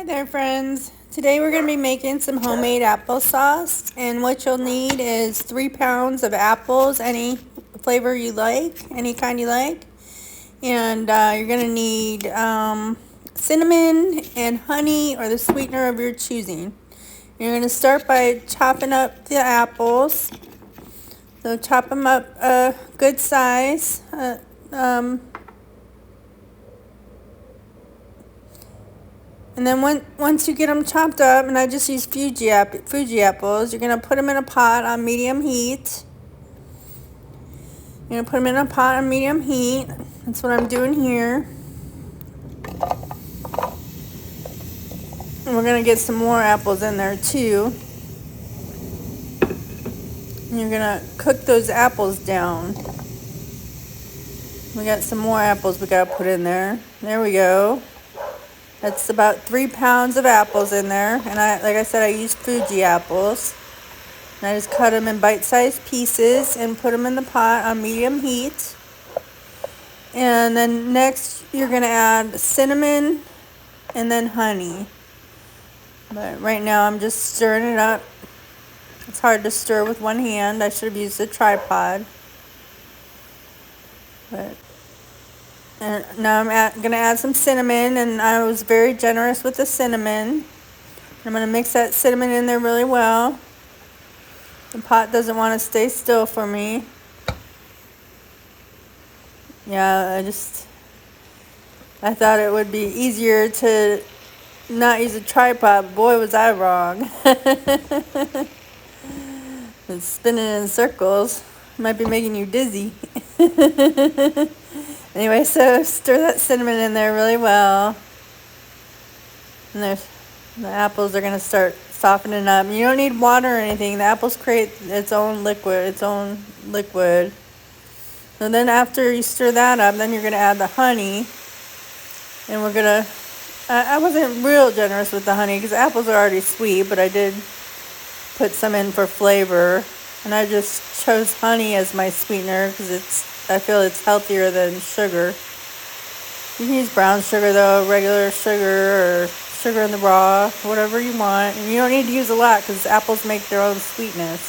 Hi there, friends. Today we're going to be making some homemade applesauce, and what you'll need is 3 pounds of apples, any flavor you like, any kind you like, and you're going to need cinnamon and honey or the sweetener of your choosing. You're going to start by chopping up the apples, so chop them up a good size. And then once you get them chopped up, and I just use Fuji apples, you're going to put them in a pot on medium heat. You're going to put them in a pot on medium heat. That's what I'm doing here. And we're going to get some more apples in there too. And you're going to cook those apples down. We got some more apples we got to put in there. There we go. That's about 3 pounds of apples in there, and like I said, I use Fuji apples. And I just cut them in bite-sized pieces and put them in the pot on medium heat. And then next, you're going to add cinnamon and then honey. But right now, I'm just stirring it up. It's hard to stir with one hand. I should have used a tripod. And now I'm going to add some cinnamon, and I was very generous with the cinnamon. I'm going to mix that cinnamon in there really well. The pot doesn't want to stay still for me. Yeah, I thought it would be easier to not use a tripod. Boy, was I wrong. It's spinning in circles. Might be making you dizzy. Anyway, so stir that cinnamon in there really well. And the apples are going to start softening up. You don't need water or anything. The apples create its own liquid. So then after you stir that up, then you're going to add the honey. And we're going to, I wasn't real generous with the honey because the apples are already sweet, but I did put some in for flavor. And I just chose honey as my sweetener because I feel it's healthier than sugar. You can use brown sugar though, regular sugar, or sugar in the raw, whatever you want. And you don't need to use a lot because apples make their own sweetness.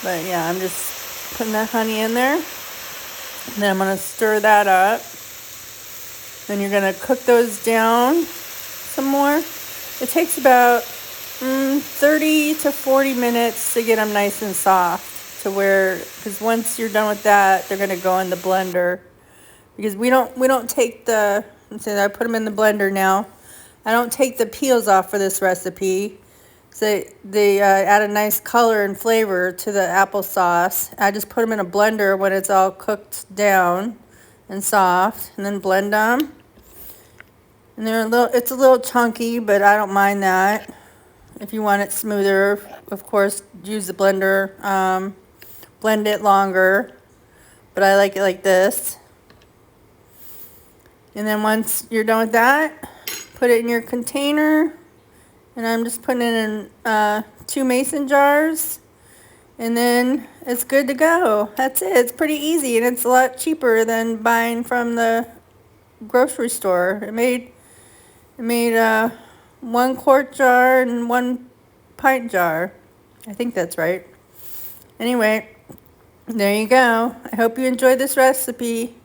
But yeah, I'm just putting that honey in there. And then I'm going to stir that up. Then you're going to cook those down some more. It takes about 30 to 40 minutes to get them nice and soft. Because once you're done with that, they're going to go in the blender. Because we don't take I put them in the blender now. I don't take the peels off for this recipe. So they add a nice color and flavor to the applesauce. I just put them in a blender when it's all cooked down and soft, and then blend them. And it's a little chunky, but I don't mind that. If you want it smoother, of course, use the blender. Blend it longer, but I like it like this. And then once you're done with that, put it in your container. And I'm just putting it in 2 mason jars. And then it's good to go. That's it. It's pretty easy, and it's a lot cheaper than buying from the grocery store. It made 1 quart jar and 1 pint jar. I think that's right. Anyway, there you go. I hope you enjoyed this recipe.